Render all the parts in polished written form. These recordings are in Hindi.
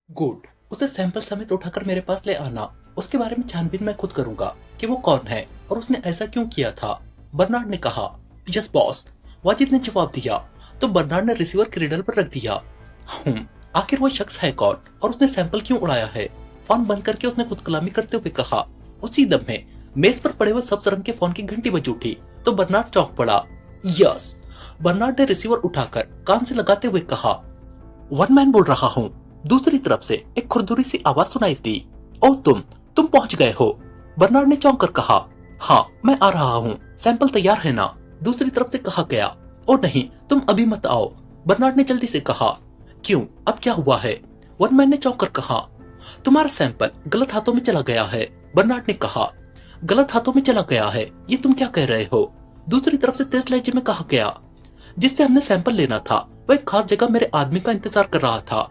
गुड। उसे सैंपल समेत उठाकर मेरे पास ले आना। उसके बारे में छानबीन मैं खुद करूंगा कि वो कौन है और उसने ऐसा क्यों किया था। बर्नार्ड ने कहा। यस बॉस, वाजिद ने जवाब दिया। तो बर्नार्ड ने रिसीवर क्रेडल पर रख दिया। आखिर वो शख्स है कौन और उसने सैंपल क्यों उड़ाया है? फोन बंद करके उसने खुद कलामी करते हुए कहा। उसी दम में मेज पर पड़े हुए सब्ज रंग के फोन की घंटी बज उठी तो बर्नार्ड चौंक पड़ा। यस, बर्नार्ड ने रिसीवर उठाकर कान से लगाते हुए कहा। वन मैन बोल रहा हूँ। दूसरी तरफ से एक खुरदुरी सी आवाज सुनाई दी। ओ तुम पहुंच गए हो? बर्नार्ड ने चौंक कर कहा। हाँ, मैं आ रहा हूँ, सैंपल तैयार है ना? दूसरी तरफ से कहा गया। ओ नहीं, तुम अभी मत आओ, बर्नार्ड ने जल्दी से कहा। क्यों, अब क्या हुआ है? वन मैन ने चौंक कर कहा। तुम्हारा सैंपल गलत हाथों में चला गया है, बर्नार्ड ने कहा। गलत हाथों में चला गया है, ये तुम क्या कह रहे हो? दूसरी तरफ से तेज लहजे में कहा गया। जिससे हमने सैंपल लेना था वो एक खास जगह मेरे आदमी का इंतजार कर रहा था।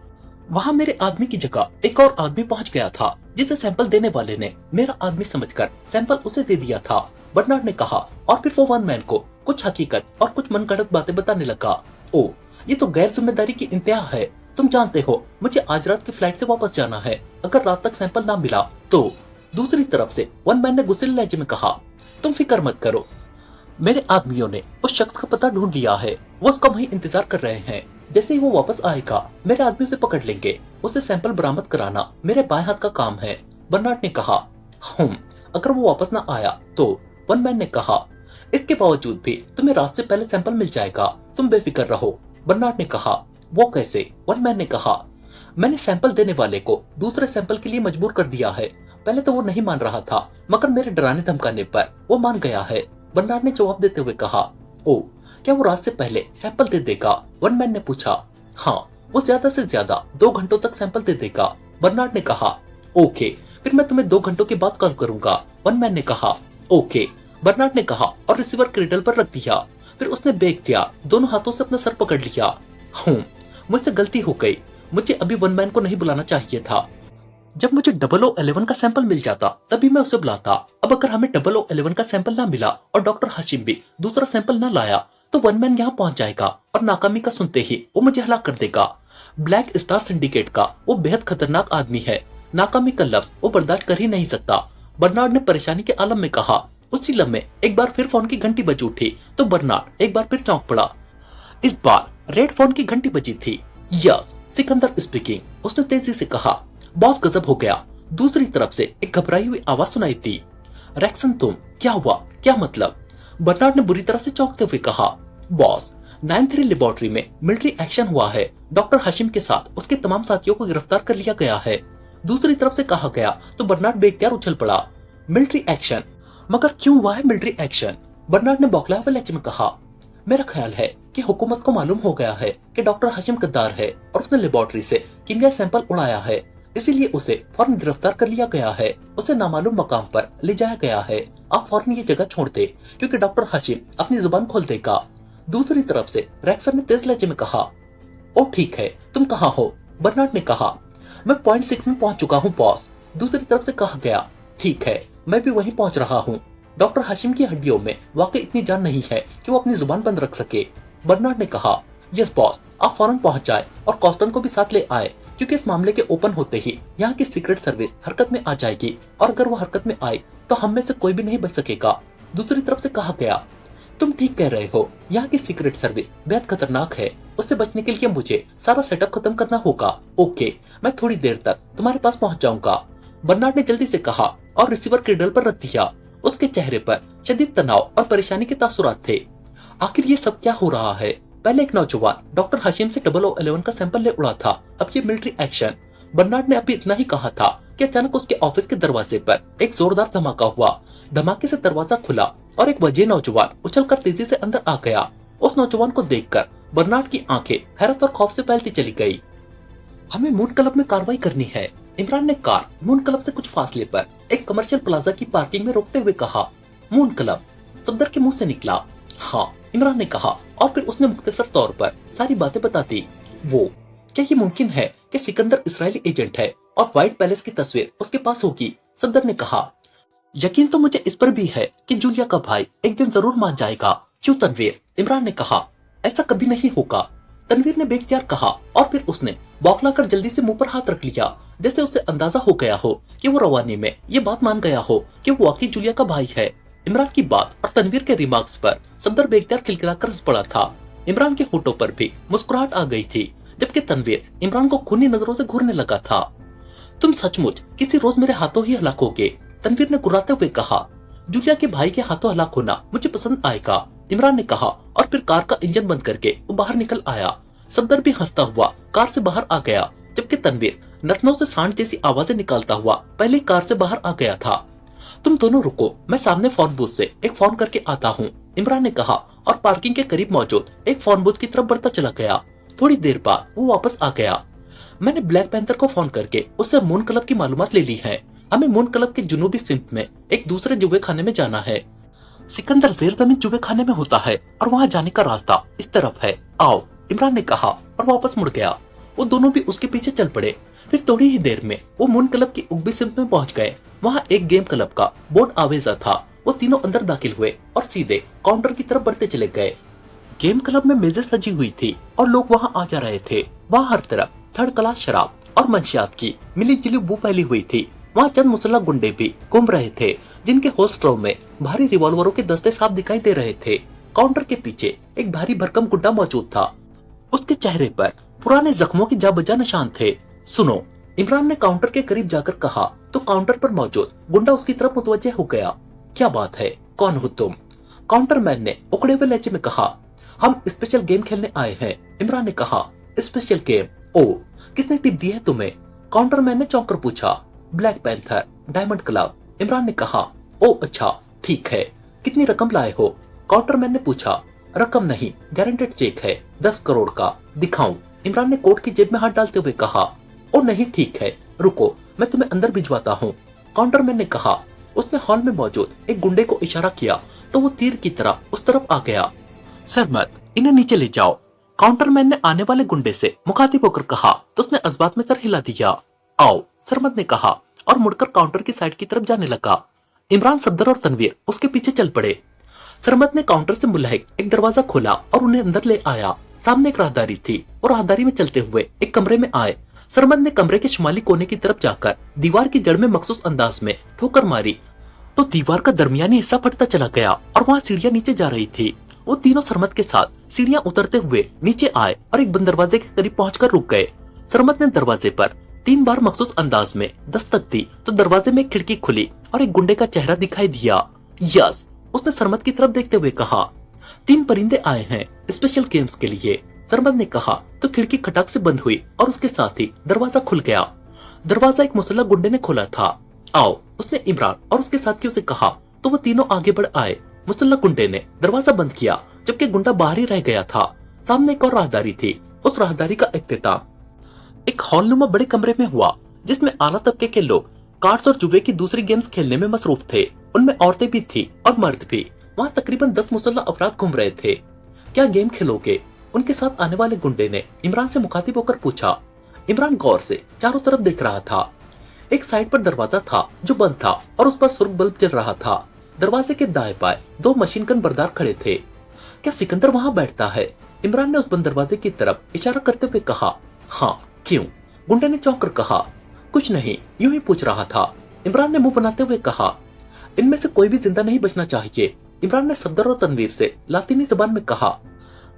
वहां मेरे आदमी की जगह एक और आदमी पहुंच गया था जिसे सैंपल देने वाले ने मेरा आदमी समझकर सैंपल उसे दे दिया था, बर्नार्ड ने कहा। और फिर वो वन मैन को कुछ हकीकत और कुछ मनगढ़ंत बातें बताने लगा। ओ, ये तो गैर जिम्मेदारी की इंतहा है। तुम जानते हो मुझे आज रात की फ्लाइट से वापस जाना है। अगर रात तक सैंपल ना मिला तो। दूसरी तरफ से वन मैन ने गुस्से लहजे में कहा। तुम फिक्र मत करो, मेरे आदमियों ने उस शख्स का पता ढूंढ लिया है। वो उसका वहीं इंतजार कर रहे हैं। जैसे ही वो वापस आएगा मेरे आदमी उसे पकड़ लेंगे। उसे सैंपल बरामद कराना मेरे बाएं हाथ का काम है, बर्नार्ड ने कहा। अगर वो वापस ना आया तो, वन मैन ने कहा। इसके बावजूद भी तुम्हें रात से पहले सैंपल मिल जाएगा, तुम बेफिक्र रहो, बर्नार्ड ने कहा। वो कैसे? वन मैन ने कहा। मैंने सैंपल देने वाले को दूसरे सैंपल के लिए मजबूर कर दिया है। पहले तो वो नहीं मान रहा था, मगर मेरे डराने धमकाने पर वो मान गया है, बर्नार्ड ने जवाब देते हुए कहा। ओ, क्या वो रात से पहले सैंपल दे देगा? वन मैन ने पूछा। हाँ, वो ज्यादा से ज्यादा 2 घंटों तक सैंपल दे देगा, बर्नार्ड ने कहा। ओके, फिर मैं तुम्हें 2 घंटों के बाद कॉल करूंगा, वन मैन ने कहा। ओके, बर्नार्ड ने कहा और रिसीवर क्रेडल पर रख दिया। फिर उसने बेक दिया, दोनों हाथों से अपना सर पकड़ लिया। मुझसे गलती हो गई, मुझे अभी वन मैन को नहीं बुलाना चाहिए था। जब मुझे 0011 का सैंपल मिल जाता तभी मैं उसे बुलाता। अब अगर हमें 0011 का सैंपल ना मिला और डॉक्टर हाशिम भी दूसरा सैंपल ना लाया तो वन मैन यहाँ पहुंच जाएगा और नाकामी का सुनते ही वो मुझे हलाक कर देगा। ब्लैक स्टार सिंडिकेट का वो बेहद खतरनाक आदमी है। नाकामी का लफ्ज वो बर्दाश्त कर ही नहीं सकता, बर्नार्ड ने परेशानी के आलम में कहा। उसी लम्हे एक बार फिर फोन की घंटी बज उठी तो बर्नार्ड एक बार फिर चौंक पड़ा। इस बार रेड फोन की घंटी बजी थी। यस, सिकंदर स्पीकिंग, उसने तेजी से कहा। बॉस, गजब हो गया। दूसरी तरफ से एक घबराई हुई आवाज सुनाई दी। रैक्सन, तुम, क्या हुआ? क्या मतलब? बर्नार्ड ने बुरी तरह से चौंकते हुए कहा। बॉस, 93 लेबोरेटरी में मिलिट्री एक्शन हुआ है। डॉक्टर हाशिम के साथ उसके तमाम साथियों को गिरफ्तार कर लिया गया है, दूसरी तरफ से कहा गया तो बर्नार्ड बेख्तियार उछल पड़ा। Military action? मगर क्यों हुआ है मिलिट्री एक्शन? बर्नार्ड ने बौखलाए हुए लहजे में कहा। मेरा ख्याल है कि हुकूमत को मालूम हो गया है कि डॉक्टर हाशिम गद्दार है और उसने लेबोरेटरी से कीमिया सैंपल उड़ाया है, इसीलिए उसे फौरन गिरफ्तार कर लिया गया है। उसे नामालूम मकाम पर ले जाया गया है। आप फौरन ये जगह छोड़ दे क्योंकि डॉक्टर हाशिम अपनी जुबान खोल देगा। दूसरी तरफ से रैक्सन ने तेज लहजे में कहा। ओ ठीक है, तुम कहाँ हो? बर्नार्ड ने कहा। मैं पॉइंट 6 में पहुंच चुका हूँ बॉस, दूसरी तरफ से कहा गया। ठीक है, मैं भी वहीं पहुंच रहा हूँ। डॉक्टर हाशिम की हड्डियों में वाकई इतनी जान नहीं है कि वो अपनी जुबान बंद रख सके, बर्नार्ड ने कहा। यस बॉस, आप फौरन पहुंच जाए और कॉस्टन को भी साथ ले आए क्योंकि इस मामले के ओपन होते ही यहाँ की सीक्रेट सर्विस हरकत में आ जाएगी और अगर वो हरकत में आए तो हम में से कोई भी नहीं बच सकेगा, दूसरी तरफ से कहा गया। तुम ठीक कह रहे हो, यहाँ की सीक्रेट सर्विस बेहद खतरनाक है। उससे बचने के लिए मुझे सारा सेटअप खत्म करना होगा। ओके, मैं थोड़ी देर तक तुम्हारे पास पहुंच जाऊंगा, बर्नार्ड ने जल्दी से कहा और रिसीवर क्रेडल पर रख दिया। उसके चेहरे पर शदीद तनाव और परेशानी के तासुरात थे। आखिर ये सब क्या हो रहा है? पहले एक नौजवान डॉक्टर हाशिम से 0011 का सैंपल ले उड़ा था, अब ये मिलिट्री एक्शन। बर्नार्ड ने अभी इतना ही कहा था कि अचानक उसके ऑफिस के दरवाजे पर एक जोरदार धमाका हुआ। धमाके से दरवाजा खुला और एक वजीर नौजवान उछलकर तेजी से अंदर आ गया। उस नौजवान को देखकर बर्नार्ड की आंखें हैरत और खौफ से फैलती चली गई। हमें मून क्लब में कार्रवाई करनी है, इमरान ने कार मून क्लब से कुछ फासले पर एक कमर्शियल प्लाजा की पार्किंग में रोकते हुए कहा। Moon club? सफदर के मुंह से निकला। हाँ, इमरान ने कहा और फिर उसने मुख्तसर तौर पर सारी बातें बता दी। वो, क्या ये मुमकिन है कि सिकंदर इस्राएली एजेंट है और व्हाइट पैलेस की तस्वीर उसके पास होगी? सफदर ने कहा। यकीन तो मुझे इस पर भी है कि जूलिया का भाई एक दिन जरूर मान जाएगा। क्यों तनवीर? इमरान ने कहा। ऐसा कभी नहीं होगा। तनवीर ने बेख्तियार कहा और फिर उसने बौखलाकर जल्दी से मुंह पर हाथ रख लिया, जैसे उसे अंदाजा हो गया हो कि वो रवानी में ये बात मान गया हो कि वो वाकई जूलिया का भाई है। इमरान की बात और तनवीर के रिमार्क्स पर सफदर बेख्तियार खिलखिलाकर हंस पड़ा था। इमरान के होठों पर भी मुस्कुराहट आ गई थी, जबकि तनवीर इमरान को खूनी नजरों से घूरने लगा था। तुम सचमुच किसी रोज मेरे हाथों ही हलाक होगे, तनवीर ने गुर्राते हुए कहा। जूलिया के भाई के हाथों हलाक होना मुझे पसंद आएगा, इमरान ने कहा और फिर कार का इंजन बंद करके वो बाहर निकल आया। सफदर भी हंसता हुआ कार से बाहर आ गया, जबकि तनवीर नथनों से सांड जैसी आवाजें निकालता हुआ पहले कार से बाहर आ गया था। तुम दोनों रुको, मैं सामने फोन बूथ से एक फोन करके आता हूँ, इमरान ने कहा और पार्किंग के करीब मौजूद एक फोन बूथ की तरफ बढ़ता चला गया। थोड़ी देर बाद वो वापस आ गया। मैंने ब्लैक पैंथर को फोन करके उससे मून क्लब की मालूमात ले ली है। हमें मून क्लब के जुनूबी सिम्त में एक दूसरे जुए खाने में जाना है। सिकंदर जेर जमीन जुए खाने में होता है और वहाँ जाने का रास्ता इस तरफ है, आओ, इमरान ने कहा और वापस मुड़ गया। वो दोनों भी उसके पीछे चल पड़े। फिर थोड़ी ही देर में वो मून क्लब की उगबी सिम्त में पहुंच गए। वहाँ एक गेम क्लब का बोर्ड आवेजा था। वो तीनों अंदर दाखिल हुए और सीधे काउंटर की तरफ बढ़ते चले गए। गेम क्लब में मेजें सजी हुई थी और लोग वहाँ आ जा रहे थे। वहाँ हर तरफ थर्ड क्लास शराब और मंशियात की मिली जुली बू फैली हुई थी। वहाँ चंद मुसल्लह गुंडे भी घूम रहे थे, जिनके होल्स्टरों में भारी रिवॉल्वरों के दस्ते साफ दिखाई दे रहे थे। काउंटर के पीछे एक भारी भरकम गुंडा मौजूद था। उसके चेहरे पर पुराने जख्मों के जाबजा निशान थे। सुनो, इमरान ने काउंटर के करीब जाकर कहा तो काउंटर पर मौजूद गुंडा उसकी तरफ मुतवज्जे हो गया। क्या बात है, कौन हो तुम? काउंटरमैन ने उकड़े हुए लहजे में कहा। हम स्पेशल गेम खेलने आए हैं, इमरान ने कहा। Special game? ओ, किसने टिप दी है तुम्हें? काउंटरमैन ने चौंक कर पूछा। Black panther diamond club, Imran ने कहा। ओ अच्छा, ठीक है, कितनी रकम लाए हो? काउंटरमैन ने पूछा। रकम नहीं, गारंटेड चेक है, 10 करोड़ का। दिखाऊं? इमरान ने कोट की जेब में हाथ डालते हुए कहा। ओ नहीं, ठीक है, रुको, मैं तुम्हें अंदर भिजवाता हूँ, काउंटरमैन ने कहा। उसने हॉल में मौजूद एक गुंडे को इशारा किया तो वो तीर की तरह उस तरफ आ गया। सरमत, इन्हें नीचे ले जाओ, काउंटरमैन ने आने वाले गुंडे से मुखातिब होकर कहा तो उसने अस्बात में सर हिला दिया। आओ, सरमत ने कहा और मुड़कर काउंटर की साइड की तरफ जाने लगा। इमरान, सफदर और तनवीर उसके पीछे चल पड़े। सरमत ने काउंटर से मुल्हक एक दरवाजा खोला और उन्हें अंदर ले आया। सामने एक राहदारी थी और राहदारी में चलते हुए एक कमरे में आए। सरमत ने कमरे के शुमाली कोने की तरफ जाकर दीवार की जड़ में मखसूस अंदाज में ठोकर मारी तो दीवार का दरमियानी हिस्सा फटता चला गया और वहाँ सीढ़ियां नीचे जा रही थी। वो तीनों सरमत के साथ सीढ़ियां उतरते हुए नीचे आए और एक बंद दरवाजे के करीब पहुंचकर रुक गए। सरमत ने दरवाजे पर 3 बार मखसूस अंदाज में दस्तक दी तो दरवाजे में एक खिड़की खुली और एक गुंडे का चेहरा दिखाई दिया। यस, उसने सरमत की तरफ देखते हुए कहा। 3 परिंदे आए हैं स्पेशल गेम्स के लिए, सरमत ने कहा तो खिड़की खटाक से बंद हुई और उसके साथ ही दरवाजा खुल गया। दरवाजा एक मुसल्लह गुंडे ने खोला था। आओ, उसने इमरान और उसके साथियों से कहा तो वो तीनों आगे बढ़ आए। मुसल्लह गुंडे ने दरवाजा बंद किया जबकि गुंडा बाहर ही रह गया था। सामने एक और राहदारी थी। उस राहदारी का इख्तिताम एक हॉलनुमा बड़े कमरे में हुआ जिसमें आला तबके के लोग कार्ड्स और जुए की दूसरी गेम्स खेलने में मसरूफ थे। उनमें औरतें भी थी और मर्द भी। वहाँ तकरीबन 10 मुसल्लह अफराद घूम रहे थे। क्या गेम खेलोगे? उनके साथ आने वाले गुंडे ने इमरान से मुखातिब होकर पूछा। इमरान गौर से चारों तरफ देख रहा था। एक साइड पर दरवाजा था जो बंद था और उस पर सुर्ख बल्ब जल रहा था। दरवाजे के दाएं बाएं 2 मशीन गन बरदार खड़े थे। क्या सिकंदर वहाँ बैठता है? इमरान ने उस बंद दरवाजे की तरफ इशारा करते हुए कहा। हाँ, क्यों? गुंडे ने चौंक कर कहा। कुछ नहीं, यूं ही पूछ रहा था, इमरान ने मुंह बनाते हुए कहा। इनमें से कोई भी जिंदा नहीं बचना चाहिए, इमरान ने सफदर और तनवीर से लातीनी जबान में कहा।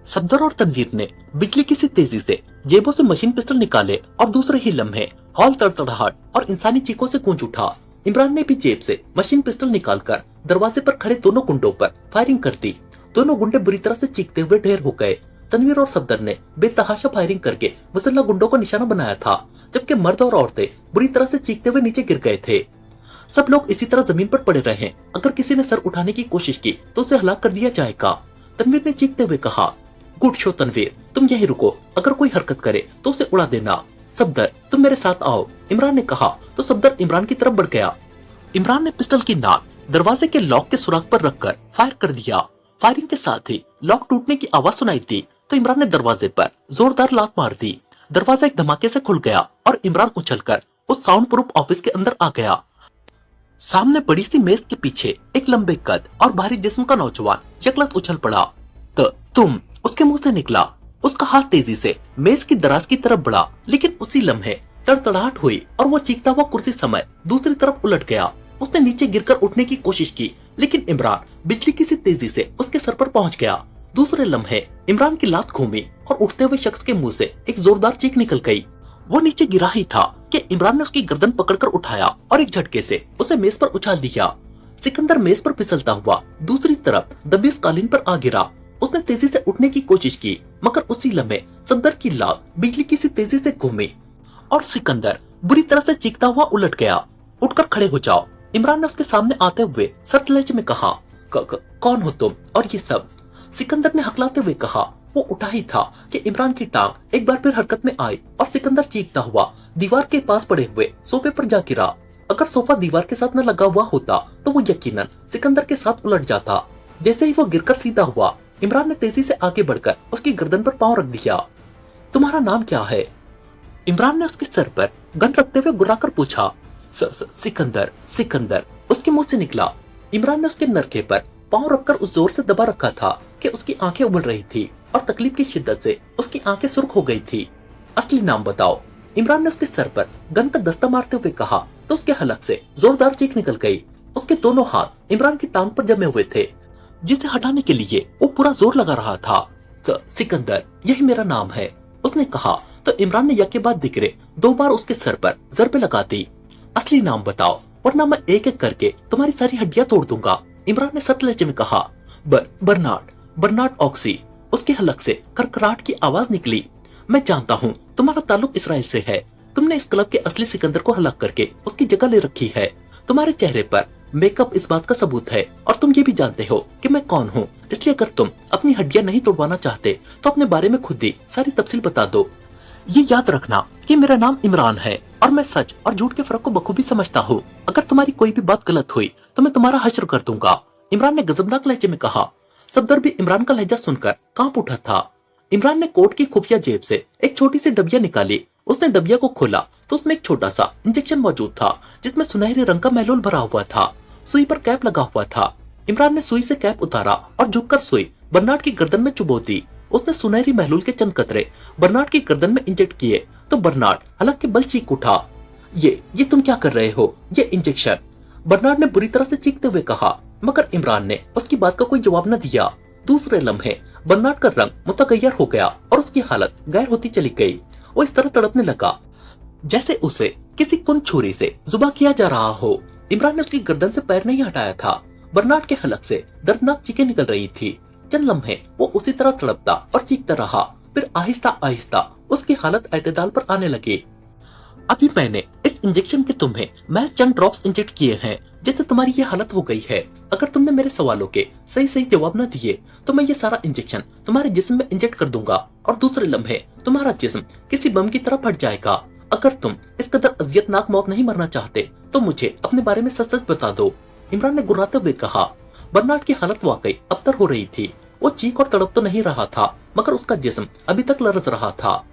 सफदर और तनवीर ने बिजली की सी तेजी से जेबों से मशीन पिस्टल निकाले और दूसरे ही लम्हे हॉल तड़तड़ाहट और इंसानी चीखों से गूंज उठा। इमरान ने भी जेब से मशीन पिस्टल निकालकर दरवाजे पर खड़े दोनों गुंडों पर फायरिंग कर दी। दोनों गुंडे बुरी तरह से चीखते हुए ढेर हो गए। तनवीर और सफदर ने बेतहाशा फायरिंग करके मुसल्लह गुंडों को निशाना बनाया था, जबकि मर्द और औरतें बुरी तरह से चीखते हुए नीचे गिर गए थे। सब लोग इसी तरह जमीन पर पड़े रहे। अगर किसी ने सर उठाने की कोशिश की तो उसे हलाक कर दिया जाएगा, तनवीर ने चीखते हुए कहा। गुड शो तनवीर, तुम यही रुको, अगर कोई हरकत करे तो उसे उड़ा देना। सफदर, तुम मेरे साथ आओ, इमरान ने कहा तो सफदर इमरान की तरफ बढ़ गया। इमरान ने पिस्टल की नाक दरवाजे के लॉक के सुराख पर रखकर फायर कर दिया। फायरिंग के साथ ही लॉक टूटने की आवाज सुनाई दी तो इमरान ने दरवाजे पर जोरदार लात मार दी। दरवाजा एक धमाके से खुल गया और इमरान उछलकर उस साउंड प्रूफ ऑफिस के अंदर आ गया। सामने बड़ी सी मेज के पीछे एक लंबे कद और भारी जिस्म का नौजवान यकलत उछल पड़ा। तुम, उसके मुंह से निकला। उसका हाथ तेजी से मेज की दराज की तरफ बढ़ा, लेकिन उसी लम्हे तड़तड़ाहट हुई और वो चीखता हुआ कुर्सी समेत दूसरी तरफ उलट गया। उसने नीचे गिरकर उठने की कोशिश की, लेकिन इमरान बिजली की सी तेजी से उसके सर पर पहुंच गया। दूसरे लम्हे इमरान की लात घूमी और उठते हुए शख्स के मुंह से एक जोरदार चीख निकल गई। वो नीचे गिरा ही था कि इमरान ने उसकी गर्दन पकड़कर उठाया और एक झटके से उसे मेज पर उछाल दिया। सिकंदर मेज पर फिसलता हुआ दूसरी तरफ दबी उस कालीन पर आ गिरा। उसने तेजी से उठने की कोशिश की, मगर उसी लम्हे सफदर की लात बिजली की सी तेजी से घूमी और सिकंदर बुरी तरह से चीखता हुआ उलट गया। उठकर खड़े हो जाओ, इमरान ने उसके सामने आते हुए सख्त लहजे में कहा। कौन हो तुम और ये सब? सिकंदर ने हकलाते हुए कहा। वो उठा ही था कि इमरान की टांग एक बार फिर हरकत में आई और सिकंदर चीखता हुआ दीवार के पास पड़े हुए सोफे पर जा गिरा। अगर सोफा दीवार के साथ न लगा हुआ होता तो वो यकीनन सिकंदर के साथ उलट जाता। जैसे ही वो गिरकर सीधा हुआ, इमरान ने तेजी से आगे बढ़कर उसकी गर्दन पर पांव रख दिया। तुम्हारा नाम क्या है? इमरान ने उसके सर पर गन रखते हुए गुर्राकर पूछा। सिकंदर सिकंदर उसके मुंह से निकला। इमरान ने उसके नरके पर पांव रखकर उस जोर से दबा रखा था कि उसकी आंखें उबल रही थी और तकलीफ की शिद्दत से उसकी आंखें सुर्ख हो गई थी। असली नाम बताओ, इमरान ने उसके सर पर गन का दस्ता मारते हुए कहा तो उसके हलक से जोरदार चीख निकल गई। उसके दोनों हाथ इमरान की टांग पर जमे हुए थे, जिसे हटाने के लिए वो पूरा जोर लगा रहा था। सिकंदर यही मेरा नाम है, उसने कहा तो इमरान ने यके बाद दिकरे 2 बार उसके सर पर जरबे लगा दी। असली नाम बताओ वरना मैं एक एक करके तुम्हारी सारी हड्डियां तोड़ दूंगा, इमरान ने सख्त लहजे में कहा। बर्नार्ड ऑक्सी, उसके हलक से करकराहट की आवाज निकली। मैं जानता हूँ तुम्हारा ताल्लुक इसराइल से है। तुमने इस क्लब के असली सिकंदर को हलाक करके उसकी जगह ले रखी है। तुम्हारे चेहरे पर मेकअप इस बात का सबूत है और तुम ये भी जानते हो कि मैं कौन हूँ। इसलिए अगर तुम अपनी हड्डियां नहीं तोड़वाना चाहते तो अपने बारे में खुद ही सारी तफसील बता दो। ये याद रखना कि मेरा नाम इमरान है और मैं सच और झूठ के फर्क को बखूबी समझता हूँ। अगर तुम्हारी कोई भी बात गलत हुई तो मैं तुम्हारा हश्र कर दूंगा, इमरान ने गजबनाक लहजे में कहा। सफदर भी इमरान का लहजा सुनकर कांप उठा था। इमरान ने कोट की खुफिया जेब से एक छोटी सी डबिया निकाली। उसने डबिया को खोला तो उसमें एक छोटा सा इंजेक्शन मौजूद था, जिसमें सुनहरे रंग का महलूल भरा हुआ था। सुई पर कैप लगा हुआ था। इमरान ने सुई से कैप उतारा और झुककर सुई बर्नार्ड की गर्दन में चुभो दी। उसने सुनहरी महलूल के चंद कतरे बर्नार्ड की गर्दन में इंजेक्ट किए तो बर्नार्ड हलक के बल चीख उठा। ये तुम क्या कर रहे हो? ये इंजेक्शन, बर्नार्ड ने बुरी तरह से चीखते हुए कहा, मगर इमरान ने उसकी बात का कोई जवाब न दिया। दूसरे लम्हे बर्नार्ड का रंग मुतगैयर हो गया और उसकी हालत गैर होती चली गई। वो इस तरह तड़पने लगा जैसे उसे किसी कुन छुरी से जुबा किया जा रहा हो। इमरान ने उसकी गर्दन से पैर नहीं हटाया था। बर्नार्ड के हलक से दर्दनाक चीखें निकल रही थी। चंद लम्हे वो उसी तरह तड़पता और चीखता रहा। फिर आहिस्ता आहिस्ता उसकी हालत एतदाल पर आने लगी। अभी मैंने इस इंजेक्शन के तुम्हें महज चंद ड्रॉप्स इंजेक्ट किए हैं, जिससे तुम्हारी ये हालत हो गई है। अगर तुमने मेरे सवालों के सही सही जवाब न दिए तो मैं ये सारा इंजेक्शन तुम्हारे जिस्म में इंजेक्ट कर दूंगा और दूसरे लम्हे तुम्हारा जिस्म किसी बम की तरह फट जाएगा। अगर तुम इस कदर अजियतनाक मौत नहीं मरना चाहते तो मुझे अपने बारे में सच सच बता दो, इमरान ने गुर्राते हुए कहा। बर्नार्ड की हालत वाकई अबतर हो रही थी। वो चीख और तड़प तो नहीं रहा था, मगर उसका जिस्म अभी तक लरज रहा था।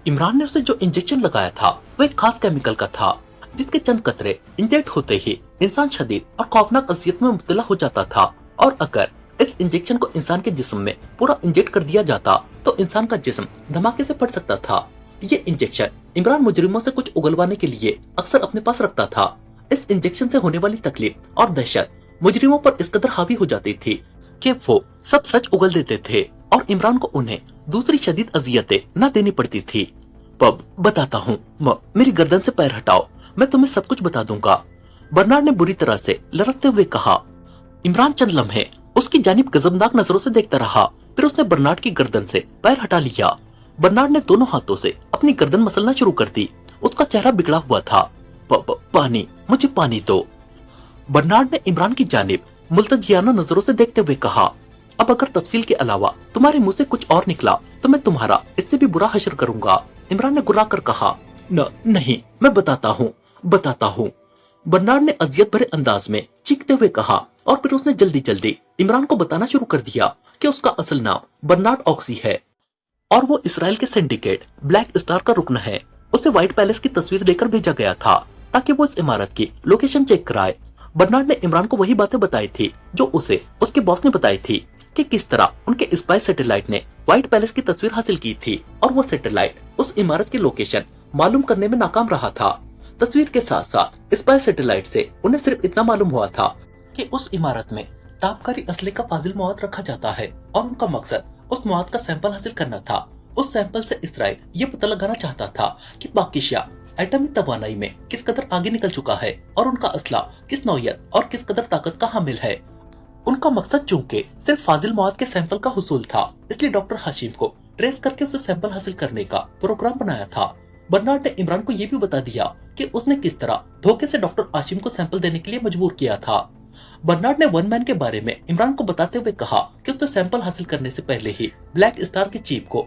इमरान ने उसे जो इंजेक्शन लगाया था वो एक खास केमिकल का था, जिसके चंद कतरे इंजेक्ट होते ही इंसान शदीद और खौफनाक अजियत में मुब्तला हो जाता था। और अगर इस इंजेक्शन को इंसान के जिस्म में पूरा इंजेक्ट कर दिया जाता तो इंसान का जिस्म धमाके से फट सकता था। ये इंजेक्शन इमरान मुजरिमों से कुछ उगलवाने के लिए अक्सर अपने पास रखता था। इस इंजेक्शन से होने वाली तकलीफ और दहशत मुजरिमों पर इस कदर हावी हो जाती थी कि वो सब सच उगल देते थे और इमरान को उन्हें दूसरी शदीद अजियतें न देनी पड़ती थी। बताता हूँ, मेरी गर्दन से पैर हटाओ, मैं तुम्हें सब कुछ बता दूंगा, बर्नार्ड ने बुरी तरह से लड़ते हुए कहा। इमरान चंद लम्हे उसकी जानिब गजबनाक नजरों से देखता रहा। फिर उसने बर्नार्ड की गर्दन से पैर हटा लिया। बर्नार्ड ने दोनों हाथों से अपनी गर्दन मसलना शुरू कर दी। उसका चेहरा बिगड़ा हुआ था। पानी, मुझे पानी दो, बर्नार्ड ने इमरान की जानिब मुल्तजियाना नजरों से देखते हुए कहा। अब अगर तफसील के अलावा तुम्हारे मुंह से कुछ और निकला तो मैं तुम्हारा इससे भी बुरा हश्र करूंगा, इमरान ने गुर्रा कर कहा। नहीं, मैं बताता हूँ, बर्नार्ड ने अजियत भरे अंदाज में चीखते हुए कहा। और फिर उसने जल्दी जल्दी इमरान को बताना शुरू कर दिया कि उसका असल नाम बर्नार्ड ऑक्सी है और वो इसराइल के सिंडिकेट ब्लैक स्टार का रुकन है। उसे व्हाइट पैलेस की तस्वीर देकर भेजा गया था ताकि वो इस इमारत की लोकेशन चेक कराए। बर्नार्ड ने इमरान को वही बातें बताई थी जो उसे उसके बॉस ने बताई थी। कि किस तरह उनके स्पाई सैटेलाइट ने व्हाइट पैलेस की तस्वीर हासिल की थी और वो सैटेलाइट उस इमारत की लोकेशन मालूम करने में नाकाम रहा था। तस्वीर के साथ साथ स्पाई सैटेलाइट से उन्हें सिर्फ इतना मालूम हुआ था कि उस इमारत में ताबकारी असले का फाजिल मवाद रखा जाता है और उनका मकसद उस मवाद का सैंपल हासिल करना था। उस सैंपल से इसराइल ये पता लगाना चाहता था कि पाकिस्तान एटमी तवानाई में किस कदर आगे निकल चुका है और उनका असला किस नौयत और किस कदर ताकत का हामिल है। उनका मकसद चूंकि सिर्फ फाजिल मवाद के सैंपल का हुसूल था, इसलिए डॉक्टर हाशिम को ट्रेस करके उससे सैंपल हासिल करने का प्रोग्राम बनाया था। बर्नार्ड ने इमरान को यह भी बता दिया कि उसने किस तरह धोखे से डॉक्टर हाशिम को सैंपल देने के लिए मजबूर किया था। बर्नार्ड ने वन मैन के बारे में इमरान को बताते हुए कहा कि उसने सैंपल हासिल करने से पहले ही ब्लैक स्टार के चीफ को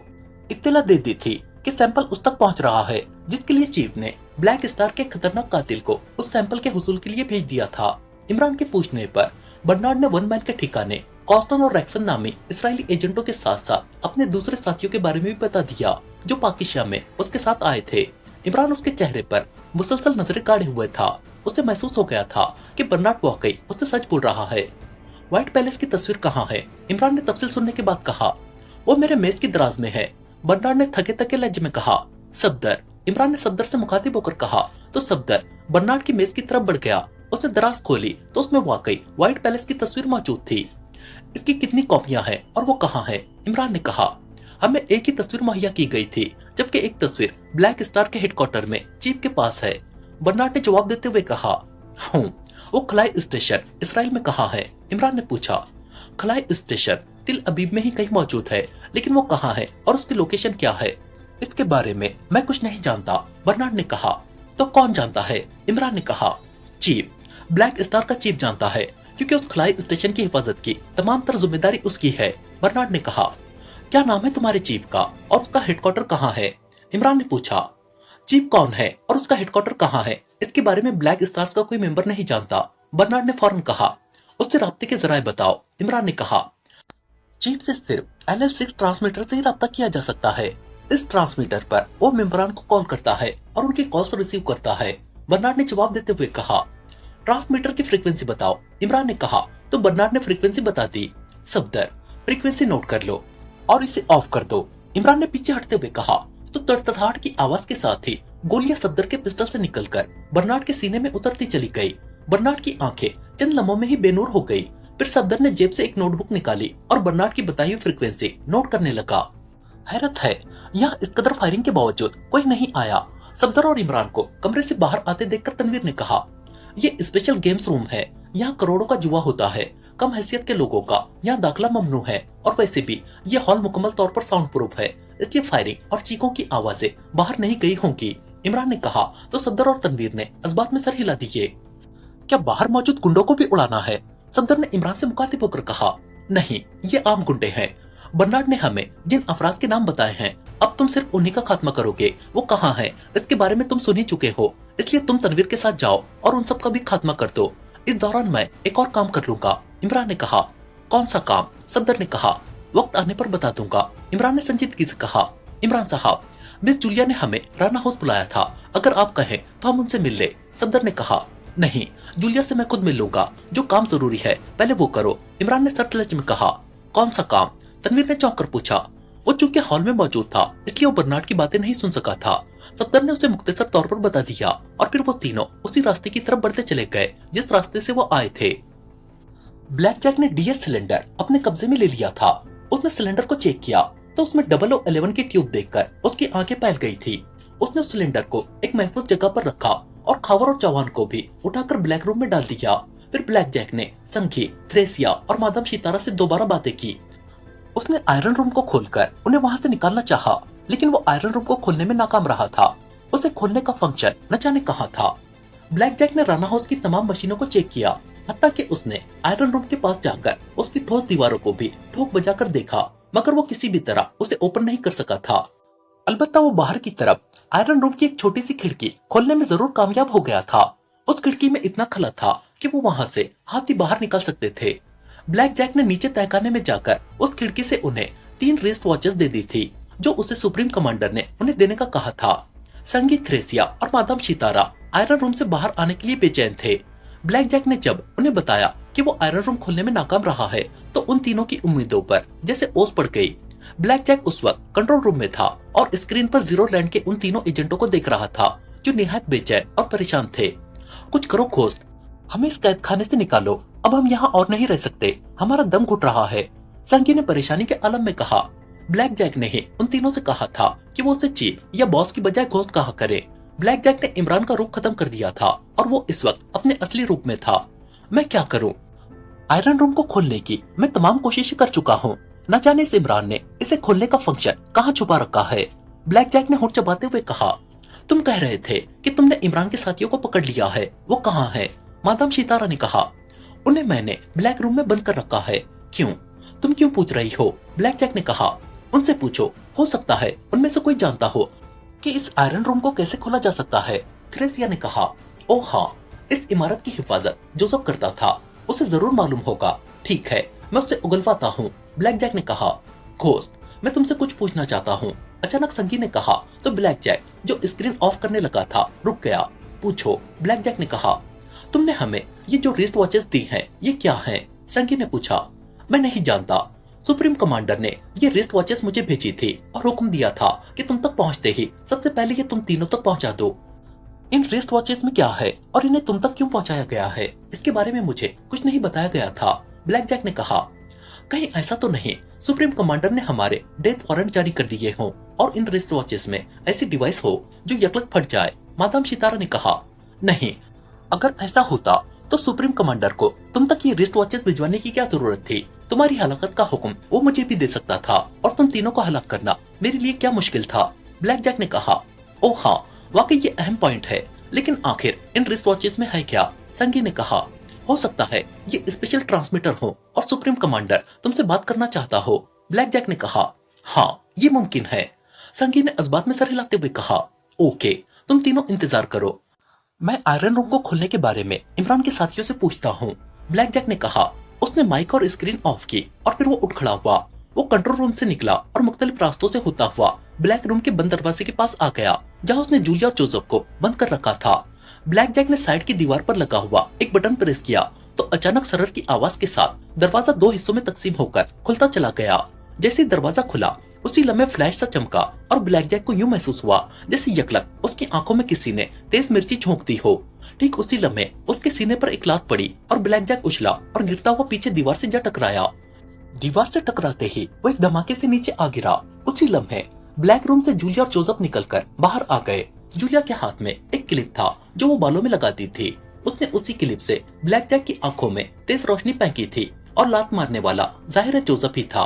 इत्तला दे दी थी कि सैंपल उस तक पहुंच रहा है, जिसके लिए चीफ ने ब्लैक स्टार के खतरनाक कातिल को उस सैंपल के हुसूल के लिए भेज दिया था। इमरान के पूछने पर बर्नार्ड ने वन मैन के ठिकाने कॉस्टन और रैक्सन नामी इस्राएली एजेंटों के साथ साथ अपने दूसरे साथियों के बारे में भी बता दिया जो पाकिस्तान में उसके साथ आए थे। इमरान उसके चेहरे पर मुसलसल नजरें गाड़े हुए था। उसे महसूस हो गया था कि बर्नार्ड वाकई उससे सच बोल रहा है। व्हाइट पैलेस की तस्वीर कहाँ है? इमरान ने तफसील सुनने के बाद कहा, वो मेरे मेज की दराज में है। बर्नार्ड ने थके थके लहजे में कहा, सफदर। इमरान ने सफदर से मुखातिब होकर कहा तो सफदर बर्नार्ड की मेज की तरफ बढ़ गया। उसने दराज खोली तो उसमें वाकई व्हाइट पैलेस की तस्वीर मौजूद थी। इसकी कितनी कॉपियां हैं और वो कहाँ है? इमरान ने कहा, हमें एक ही तस्वीर मुहैया की गई थी, जबकि एक तस्वीर ब्लैक स्टार के हेडक्वार्टर में चीफ के पास है। बर्नार्ड ने जवाब देते हुए कहा, वो खलाई स्टेशन इसराइल में कहाँ है? इमरान ने पूछा। खलाई स्टेशन तिल अबीब में ही कहीं मौजूद है, लेकिन वो कहाँ है और उसकी लोकेशन क्या है, इसके बारे में मैं कुछ नहीं जानता। बर्नार्ड ने कहा, तो कौन जानता है? इमरान ने कहा, चीफ। ब्लैक स्टार का चीफ जानता है, क्योंकि उस खलाई स्टेशन की हिफाजत की तमाम तर जिम्मेदारी उसकी है। बर्नार्ड ने कहा, क्या नाम है तुम्हारे चीफ का और उसका हेडक्वार्टर कहाँ है? इमरान ने पूछा। चीफ कौन है और उसका हेडक्वार्टर कहाँ है, इसके बारे में ब्लैक स्टार्स का कोई मेंबर नहीं जानता। बर्नार्ड ने फौरन कहा, उससे राब्ते के जराए बताओ। इमरान ने कहा, चीफ से सिर्फ LF6 ट्रांसमीटर से ही राब्ता किया जा सकता है। इस ट्रांसमीटर पर वो मेंबरान को कॉल करता है और उनकी कॉल्स रिसीव करता है। बर्नार्ड ने जवाब देते हुए कहा, ट्रांसमीटर की फ्रीक्वेंसी बताओ। इमरान ने कहा तो बर्नार्ड ने फ्रीक्वेंसी बता दी। सफदर, फ्रीक्वेंसी नोट कर लो और इसे ऑफ कर दो। इमरान ने पीछे हटते हुए कहा तो तड़तड़ाहट की आवाज के साथ ही गोलियां सफदर के पिस्टल से निकलकर बर्नार्ड के सीने में उतरती चली गई। बर्नार्ड की आंखें चंद लम्हों में ही बेनूर हो गई। फिर सफदर ने जेब से एक नोटबुक निकाली और बर्नार्ड की बताई हुई फ्रीक्वेंसी नोट करने लगा। हैरत है, यहाँ इस कदर फायरिंग के बावजूद कोई नहीं आया। सफदर और इमरान को कमरे से बाहर आते देखकर तनवीर ने कहा, ये स्पेशल गेम्स रूम है, यहाँ करोड़ों का जुआ होता है। कम हैसियत के लोगों का यहाँ दाखिला ममनू है और वैसे भी ये हॉल मुकम्मल तौर पर साउंड प्रूफ है, इसलिए फायरिंग और चीखों की आवाजें बाहर नहीं गई होंगी। इमरान ने कहा तो सफदर और तनवीर ने इस्बात में सर हिला दिए। क्या बाहर मौजूद गुंडों को भी उड़ाना है? सफदर ने इमरान से मुखातिब होकर कहा, नहीं, ये आम गुंडे हैं। बर्नार्ड ने हमें जिन अफराद के नाम बताए हैं, अब तुम सिर्फ उन्हीं का खात्मा करोगे। वो कहाँ है इसके बारे में तुम सुन ही चुके हो, इसलिए तुम तनवीर के साथ जाओ और उन सब का भी खात्मा कर दो। इस दौरान मैं एक और काम कर लूंगा। इमरान ने कहा, कौन सा काम? सफदर ने कहा, वक्त आने पर बता दूंगा। इमरान ने संजीदगी से कहा, इमरान साहब, मिस जूलिया ने हमें राना हाउस बुलाया था, अगर आप कहें तो हम उनसे मिल ले। सफदर ने कहा, नहीं, जूलिया से मैं खुद मिल लूंगा, जो काम जरूरी है पहले वो करो। इमरान ने सख्त लहजे में कहा, कौन सा काम? तनवीर ने चौंक कर पूछा। वो चूंकि हॉल में मौजूद था, इसलिए वो बर्नार्ड की बातें नहीं सुन सका था। सफदर ने उसे मुख्तसर तौर पर बता दिया और फिर वो तीनों उसी रास्ते की तरफ बढ़ते चले गए जिस रास्ते से वो आए थे। ब्लैक जैक ने DS सिलेंडर अपने कब्जे में ले लिया था। उसने सिलेंडर को चेक किया तो उसमें 0011 की ट्यूब देखकर उसकी आंखें फैल गई थी। उसने उस सिलेंडर को एक महफूज जगह पर रखा और खावर और चौहान को भी उठाकर ब्लैक रूम में डाल दिया। फिर ब्लैक जैक ने संघी, थ्रेसिया और मादाम सितारा से दोबारा बातें की। उसने आयरन रूम को खोलकर उन्हें वहां से निकालना चाहा, लेकिन वो आयरन रूम को खोलने में नाकाम रहा था। उसे खोलने का फंक्शन न जाने कहाँ था। ब्लैक जैक ने राना हाउस की तमाम मशीनों को चेक किया, हत्ता कि उसने आयरन रूम के पास जाकर उसकी ठोस दीवारों को भी ठोक बजाकर देखा, मगर वो किसी भी तरह उसे ओपन नहीं कर सका था। अलबत्ता वो बाहर की तरफ आयरन रूम की एक छोटी सी खिड़की खोलने में जरूर कामयाब हो गया था। उस खिड़की में इतना खला था कि वो वहां से हाथी बाहर निकल सकते थे। ब्लैक जैक ने नीचे तहखाने में जाकर उस खिड़की से उन्हें 3 रिस्ट वॉचेस दे दी थी, जो उसे सुप्रीम कमांडर ने उन्हें देने का कहा था। संगी, थ्रेसिया और मादाम सितारा आयरन रूम से बाहर आने के लिए बेचैन थे। ब्लैक जैक ने जब उन्हें बताया कि वो आयरन रूम खोलने में नाकाम रहा है तो उन तीनों की उम्मीदों पर जैसे ओस पड़ गई। ब्लैक जैक उस वक्त कंट्रोल रूम में था और स्क्रीन पर जीरो लैंड के उन तीनों एजेंटों को देख रहा था जो निहायत बेचैन और परेशान थे। कुछ करो घोस्ट, हमें इस कैद खाने से निकालो, अब हम यहाँ और नहीं रह सकते, हमारा दम घुट रहा है, संगी ने परेशानी के आलम में कहा। ब्लैक जैक ने ही उन तीनों से कहा था कि वो उसे चीफ या बॉस की बजाय घोस्ट कहा करे। ब्लैक जैक ने इमरान का रूप खत्म कर दिया था और वो इस वक्त अपने असली रूप में था। मैं क्या करूं? आयरन रूम को खोलने की मैं तमाम कोशिशें कर चुका हूँ, न जाने इस इमरान ने इसे खोलने का फंक्शन कहाँ छुपा रखा है। ब्लैक जैक ने होठ चबाते हुए कहा। तुम कह रहे थे कि तुमने इमरान के साथियों को पकड़ लिया है, वो कहाँ है? मादाम सितारा ने कहा। उन्हें मैंने ब्लैक रूम में बंद कर रखा है। क्यों? तुम क्यों पूछ रही हो? ब्लैक जैक ने कहा। उनसे पूछो, हो सकता है उनमें से कोई जानता हो कि इस आयरन रूम को कैसे खोला जा सकता है। थ्रेसिया ने कहा। ओह हाँ, इस इमारत की हिफाजत जो सब करता था उसे जरूर मालूम होगा। ठीक है, मैं उससे उगलवाता हूँ, ब्लैक जैक ने कहा। घोस्ट, मैं तुमसे कुछ पूछना चाहता हूँ, अचानक संगी ने कहा तो ब्लैक जैक जो स्क्रीन ऑफ करने लगा था रुक गया। पूछो, ब्लैक जैक ने कहा। तुमने हमें ये जो रिस्ट वॉचेस दी हैं, ये क्या हैं? संगी ने पूछा। मैं नहीं जानता, सुप्रीम कमांडर ने ये रिस्ट वॉचेस मुझे भेजी थी और हुक्म दिया था कि तुम तक पहुंचते ही सबसे पहले ये तुम तीनों तक पहुंचा दो। इन रिस्ट वॉचेस में क्या है और इन्हें तुम तक क्यों पहुंचाया गया है, इसके बारे में मुझे कुछ नहीं बताया गया था, ब्लैक जैक ने कहा। कहीं ऐसा तो नहीं सुप्रीम कमांडर ने हमारे डेथ वारंट जारी कर दिए हो और इन रिस्ट वॉचेस में ऐसी डिवाइस हो जो यकलक फट जाए, मादाम सितारा ने कहा। नहीं, अगर ऐसा होता तो सुप्रीम कमांडर को तुम तक ये रिस्ट वॉचेस भिजवाने की क्या जरूरत थी? तुम्हारी हलाकत का हुक्म वो मुझे भी दे सकता था और तुम तीनों को हलाक करना मेरे लिए क्या मुश्किल था, ब्लैक जैक ने कहा। ओह हाँ, वाकई ये अहम पॉइंट है, लेकिन आखिर इन रिस्ट वॉचेस में है क्या? संगी ने कहा। हो सकता है ये स्पेशल ट्रांसमीटर हो और सुप्रीम कमांडर तुमसे बात करना चाहता हो, ब्लैक जैक ने कहा। हाँ, ये मुमकिन है, संगी ने इस बात में सर हिलाते हुए कहा। ओके, तुम तीनों इंतजार करो, मैं आयरन रूम को खोलने के बारे में इमरान के साथियों से पूछता हूँ, ब्लैक जैक ने कहा। उसने माइक और स्क्रीन ऑफ की और फिर वो उठ खड़ा हुआ। वो कंट्रोल रूम से निकला और मुख्तलिफ रास्तों से होता हुआ ब्लैक रूम के बंद दरवाजे के पास आ गया जहाँ उसने जूलिया और जोसेफ को बंद कर रखा था। ब्लैक जैक ने साइड की दीवार पर लगा हुआ एक बटन प्रेस किया तो अचानक सरर की आवाज के साथ दरवाजा दो हिस्सों में तकसीम होकर खुलता चला गया। जैसे दरवाजा खुला उसी लम्हे फ्लैश सा चमका और ब्लैक जैक को यूं महसूस हुआ जैसे यकलक उसकी आंखों में किसी ने तेज मिर्ची झोंक दी हो। ठीक उसी लम्हे उसके सीने पर एक लात पड़ी और ब्लैक जैक उछला और गिरता हुआ पीछे दीवार से जा टकराया। दीवार से टकराते ही वो एक धमाके से नीचे आ गिरा। उसी लम्हे ब्लैक रूम से जूलिया और जोसेफ निकलकर बाहर आ गए। जूलिया के हाथ में एक क्लिप था जो वो बालों में लगाती थी। उसने उसी क्लिप से ब्लैक जैक की आंखों में तेज रोशनी फेंकी थी और लात मारने वाला जाहिर है जोसेफ ही था।